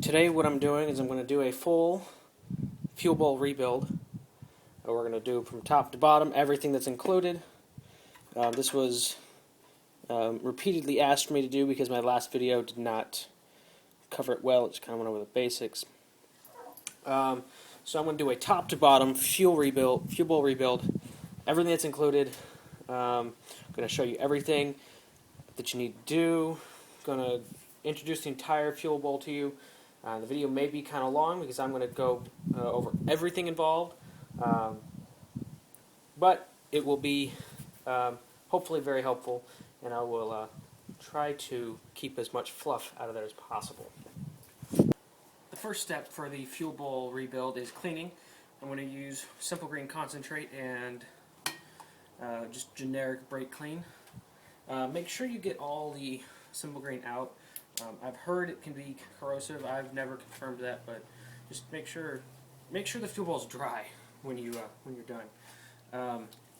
Today what I'm doing is I'm going to do a full fuel bowl rebuild. We're going to do from top to bottom everything that's included. This was repeatedly asked me to do because my last video did not cover it well. It just kind of went over the basics. So I'm going to do a top to bottom fuel bowl rebuild, everything that's included. I'm going to show you everything that you need to do. I'm going to introduce the entire fuel bowl to you. The video may be kind of long because I'm going to go over everything involved, but it will be hopefully very helpful, and I will try to keep as much fluff out of there as possible. The first step for the fuel bowl rebuild is cleaning. I'm going to use Simple Green Concentrate and just generic brake clean. Make sure you get all the Simple Green out. I've heard it can be corrosive. I've never confirmed that, but just make sure the fuel bowl is dry when you're done.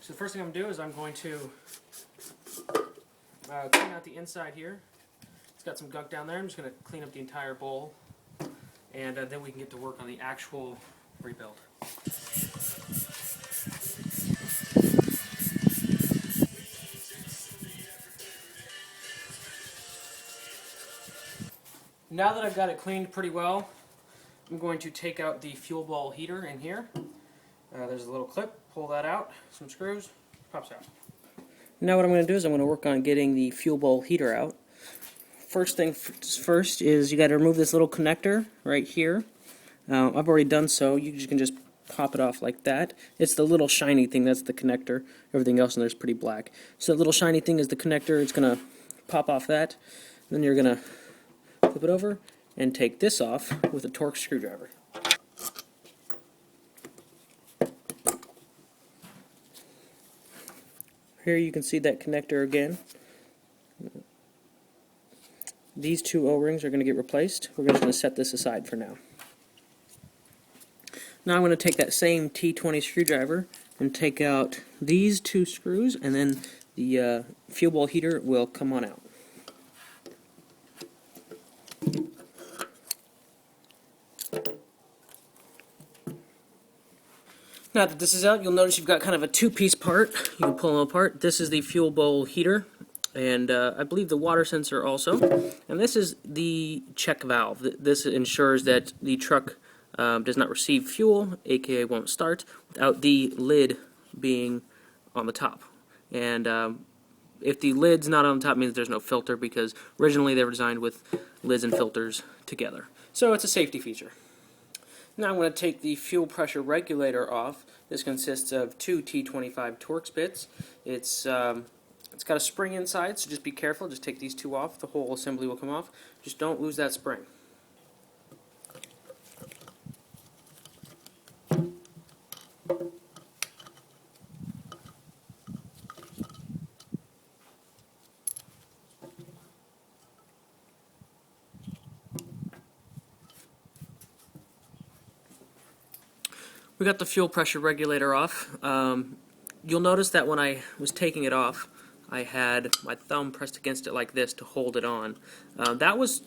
So the first thing I'm going to do is I'm going to clean out the inside here. It's got some gunk down there. I'm just going to clean up the entire bowl, and then we can get to work on the actual rebuild. Now that I've got it cleaned pretty well, I'm going to take out the fuel bowl heater in here. There's a little clip, pull that out, some screws, pops out. Now what I'm going to do is I'm going to work on getting the fuel bowl heater out. First thing first is you got to remove this little connector right here. I've already done so. You can just pop it off like that. It's the little shiny thing, that's the connector. Everything else in there is pretty black. So that little shiny thing is the connector. It's going to pop off that. Then you're going to flip it over and take this off with a Torx screwdriver. Here you can see that connector again. These two O-rings are going to get replaced. We're just going to set this aside for now. Now I'm going to take that same T20 screwdriver and take out these two screws, and then the fuel bowl heater will come on out. Now that this is out, you'll notice you've got kind of a two-piece part. You can pull them apart. This is the fuel bowl heater, and I believe the water sensor also. And this is the check valve. This ensures that the truck does not receive fuel, aka won't start, without the lid being on the top. And if the lid's not on the top, it means there's no filter, because originally they were designed with lids and filters together. So it's a safety feature. Now I'm going to take the fuel pressure regulator off. This consists of two T25 Torx bits. It's got a spring inside, so just be careful. Just take these two off. The whole assembly will come off. Just don't lose that spring. We got the fuel pressure regulator off. You'll notice that when I was taking it off, I had my thumb pressed against it like this to hold it on. That was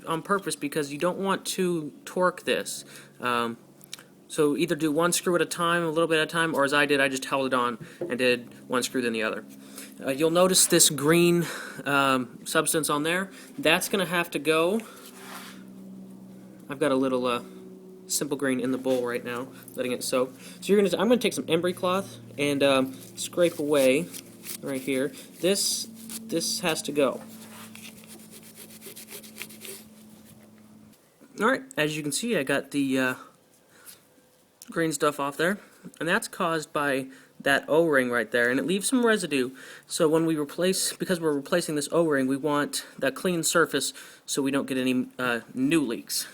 on purpose because you don't want to torque this. So either do one screw at a time, a little bit at a time, or as I did, I just held it on and did one screw then the other. You'll notice this green substance on there. That's going to have to go. I've got a little Simple Green in the bowl right now, letting it soak. So I'm going to take some embry cloth and scrape away right here. This has to go. Alright, as you can see, I got the green stuff off there, and that's caused by that O-ring right there, and it leaves some residue. So when we because we're replacing this O-ring, we want that clean surface so we don't get any new leaks.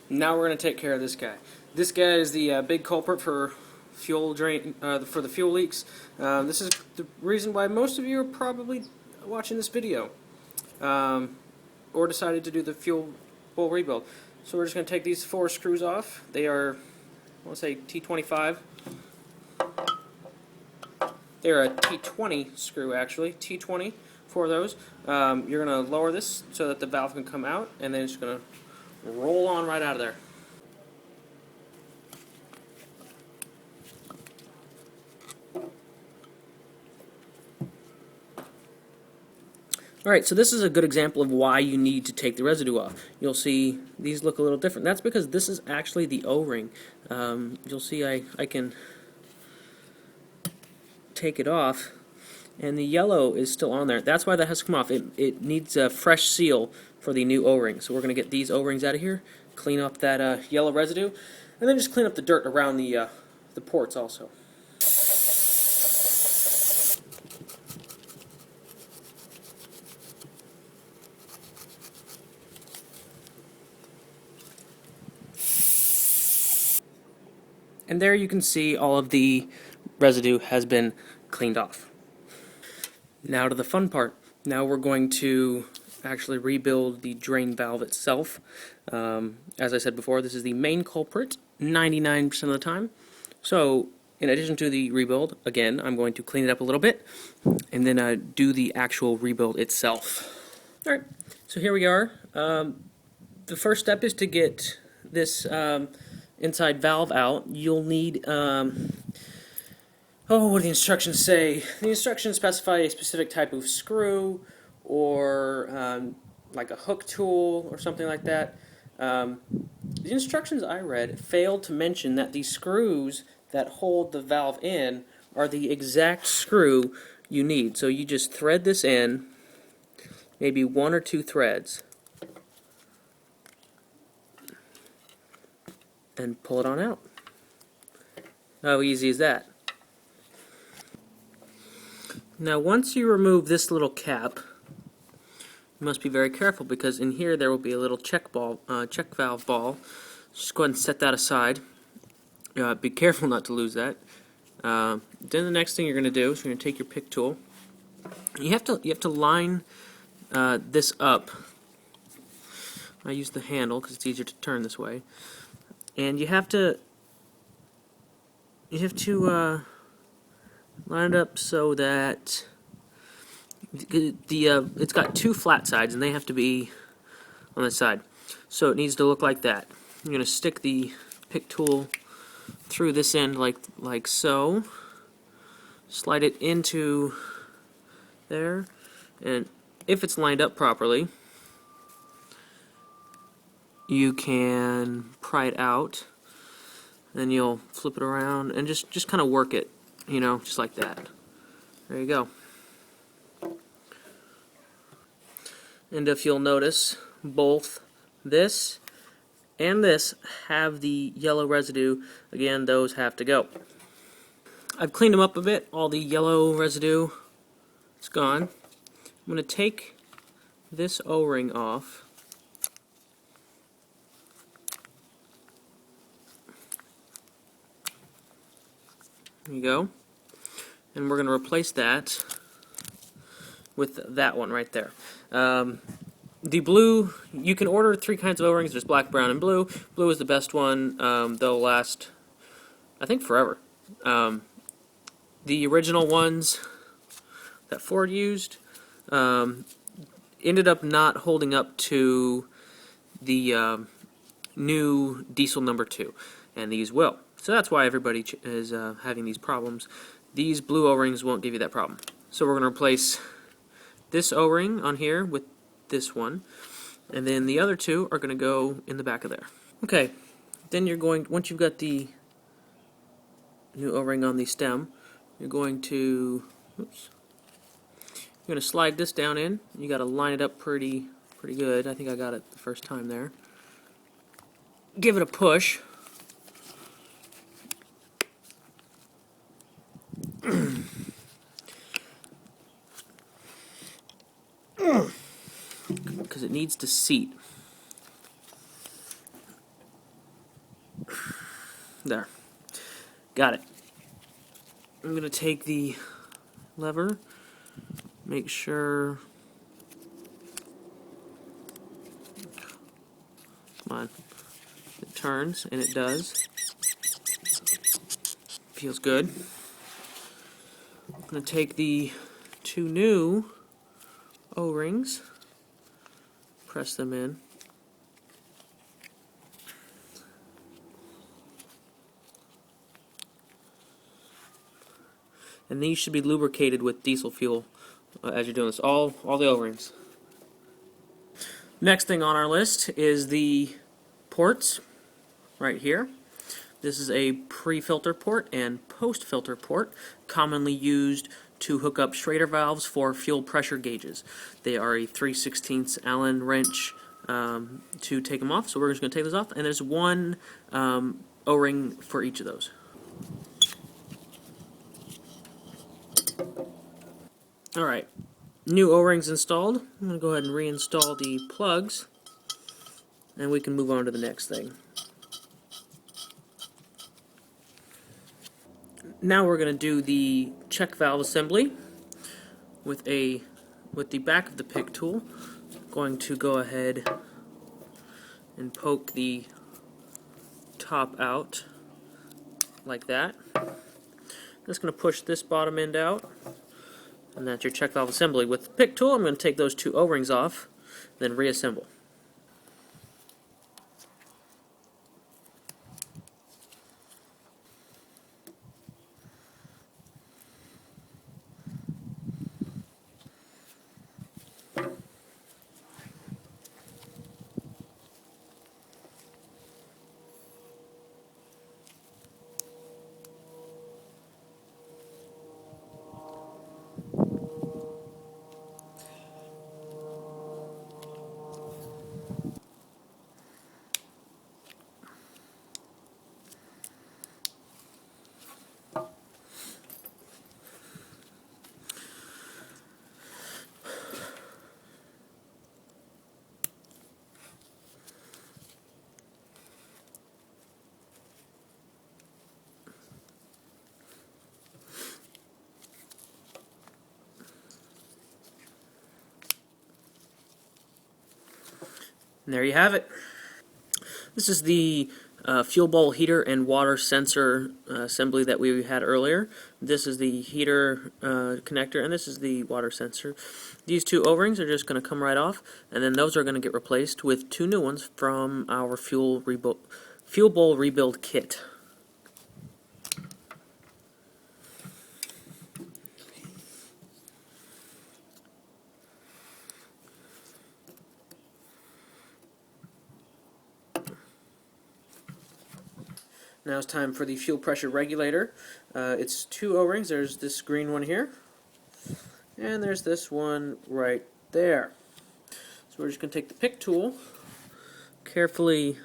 Now we're going to take care of this guy. This guy is the big culprit for fuel drain, for the fuel leaks. This is the reason why most of you are probably watching this video, or decided to do the fuel bowl rebuild. So we're just going to take these four screws off. They are, I want to say T25. They're a T20 screw actually, T20 for those. You're going to lower this so that the valve can come out, and then it's going to roll on right out of there. Alright, so this is a good example of why you need to take the residue off. You'll see these look a little different. That's because this is actually the O-ring. You'll see I can take it off, and the yellow is still on there. That's why that has to come off. It needs a fresh seal for the new O-ring. So we're going to get these O-rings out of here, clean up that yellow residue, and then just clean up the dirt around the ports also. And there you can see all of the residue has been cleaned off. Now to the fun part. Now we're going to actually rebuild the drain valve itself. As I said before, this is the main culprit 99% of the time. So in addition to the rebuild, again, I'm going to clean it up a little bit and then do the actual rebuild itself. Alright, so here we are. The first step is to get this inside valve out. You'll need, what do the instructions say? The instructions specify a specific type of screw or like a hook tool or something like that. The instructions I read failed to mention that the screws that hold the valve in are the exact screw you need. So you just thread this in, maybe 1 or 2 threads, and pull it on out. How easy is that? Now once you remove this little cap, you must be very careful because in here there will be a little check valve ball. Just go ahead and set that aside. Be careful not to lose that. Then the next thing you're going to do is you're going to take your pick tool. You have to line this up. I use the handle because it's easier to turn this way. And you have to line it up so that it's got 2 flat sides and they have to be on the side. So it needs to look like that. I'm going to stick the pick tool through this end like so. Slide it into there, and if it's lined up properly, you can pry it out. Then you'll flip it around and just kind of work it, you know, just like that. There you go. And if you'll notice, both this and this have the yellow residue. Again, those have to go. I've cleaned them up a bit. All the yellow residue is gone. I'm going to take this O-ring off. There you go. And we're going to replace that with that one right there. The blue, you can order 3 kinds of O-rings. There's black, brown, and blue. Blue is the best one. They'll last, I think, forever. The original ones that Ford used ended up not holding up to the new diesel number 2, and these will. So that's why everybody is having these problems. These blue O-rings won't give you that problem. So we're going to replace this O-ring on here with this one, and then the other 2 are going to go in the back of there. Okay, then you're going, once you've got the new O-ring on the stem, you're going to, you're going to slide this down in. You got to line it up pretty good. I think I got it the first time there. Give it a push. Because it needs to seat. There. Got it. I'm going to take the lever, make sure, come on, it turns, and it does. Feels good. I'm going to take the 2 new O-rings, press them in, and these should be lubricated with diesel fuel as you're doing this. All the O-rings. Next thing on our list is the ports right here. This is a pre-filter port and post-filter port, commonly used to hook up Schrader valves for fuel pressure gauges. They are a 3/16 Allen wrench to take them off, so we're just going to take those off, and there's one O-ring for each of those. Alright, new O-rings installed. I'm going to go ahead and reinstall the plugs, and we can move on to the next thing. Now we're going to do the check valve assembly with the back of the pick tool. Going to go ahead and poke the top out like that. Just going to push this bottom end out, and that's your check valve assembly. With the pick tool, I'm going to take those two O-rings off, then reassemble. And there you have it. This is the fuel bowl heater and water sensor assembly that we had earlier. This is the heater connector, and this is the water sensor. These two O-rings are just going to come right off, and then those are going to get replaced with two new ones from our fuel bowl rebuild kit. Now it's time for the fuel pressure regulator. It's two O-rings. There's this green one here, and there's this one right there. So we're just going to take the pick tool, carefully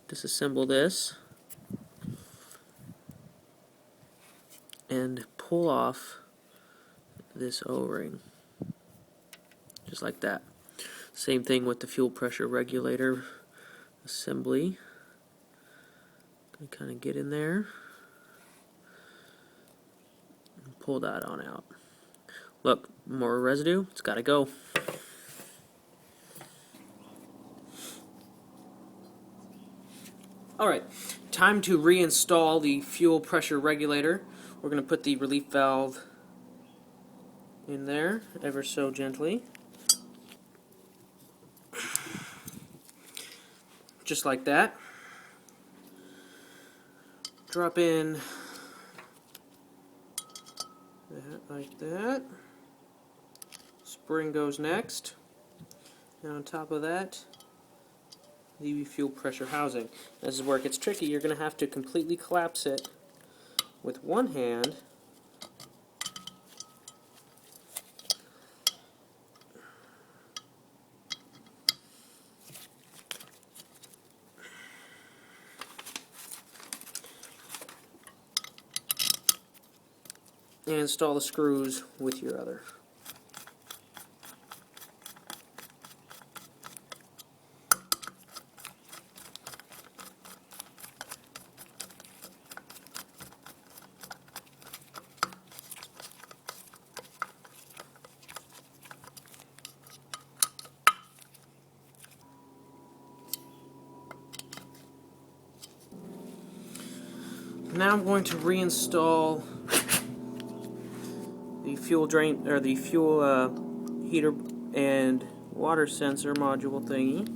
disassemble this, and pull off this O-ring, just like that. Same thing with the fuel pressure regulator assembly. Kind of get in there and pull that on out. Look, more residue, it's got to go. Alright, time to reinstall the fuel pressure regulator. We're going to put the relief valve in there ever so gently. Just like that. Drop in that like that. Spring goes next. And on top of that, the fuel pressure housing. This is where it gets tricky. You're going to have to completely collapse it with one hand. And install the screws with your other. Now I'm going to reinstall the fuel drain, or the fuel heater and water sensor module thingy.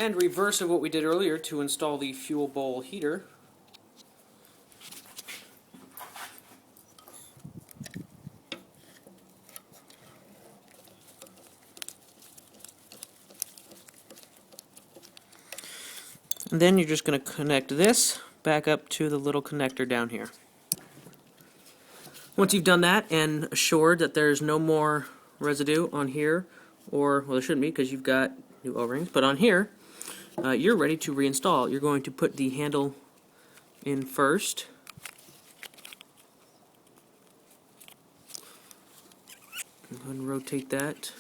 And reverse of what we did earlier to install the fuel bowl heater. And then you're just going to connect this back up to the little connector down here. Once you've done that and assured that there's no more residue on here, or, well, there shouldn't be because you've got new O-rings, but on here, you're ready to reinstall. You're going to put the handle in first. Go ahead and rotate that.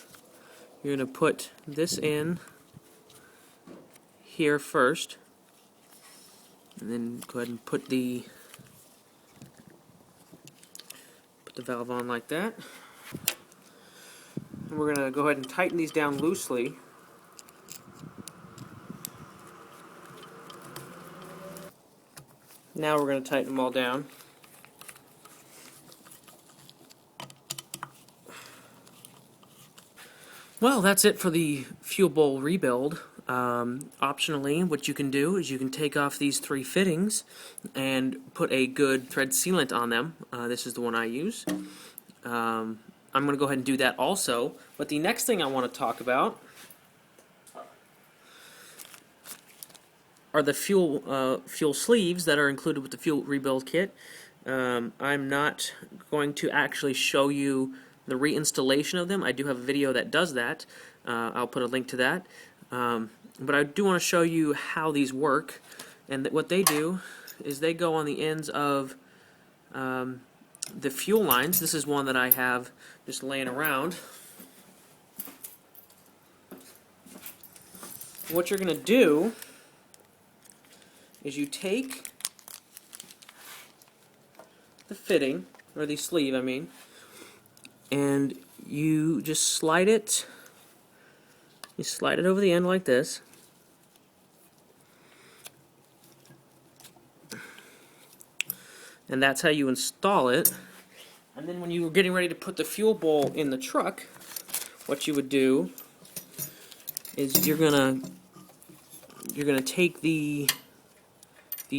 You're going to put this in here first, and then go ahead and put the valve on like that. And we're going to go ahead and tighten these down loosely. Now we're going to tighten them all down. Well, that's it for the fuel bowl rebuild. Optionally, what you can do is you can take off these 3 fittings and put a good thread sealant on them. This is the one I use. I'm going to go ahead and do that also. But the next thing I want to talk about are the fuel sleeves that are included with the fuel rebuild kit. I'm not going to actually show you the reinstallation of them. I do have a video that does that. I'll put a link to that. But I do want to show you how these work. And what they do is they go on the ends of the fuel lines. This is one that I have just laying around. What you're going to do is you take the fitting, or the sleeve, I mean, and you just slide it. You slide it over the end like this. And that's how you install it. And then when you were getting ready to put the fuel bowl in the truck, what you would do is you're gonna take the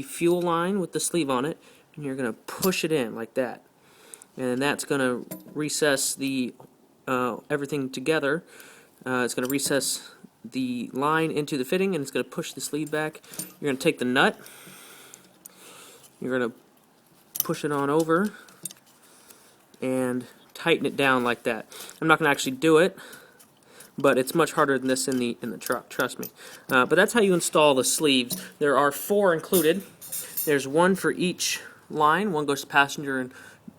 fuel line with the sleeve on it, and you're gonna push it in like that. And that's gonna recess the everything together. It's going to recess the line into the fitting, and it's going to push the sleeve back. You're going to take the nut, you're going to push it on over, and tighten it down like that. I'm not going to actually do it, but it's much harder than this in the truck, trust me. But that's how you install the sleeves. There are 4 included. There's 1 for each line. 1 goes to passenger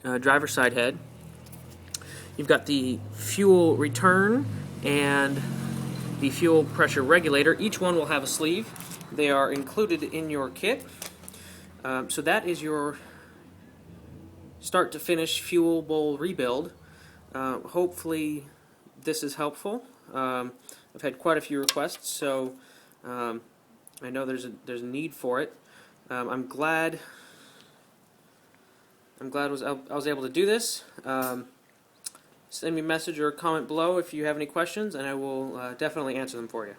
and driver's side head. You've got the fuel return and the fuel pressure regulator. Each one will have a sleeve. They are included in your kit. So that is your start to finish fuel bowl rebuild. Hopefully this is helpful. I've had quite a few requests, so I know there's a need for it. I'm glad I was able to do this. Send me a message or a comment below if you have any questions, and I will definitely answer them for you.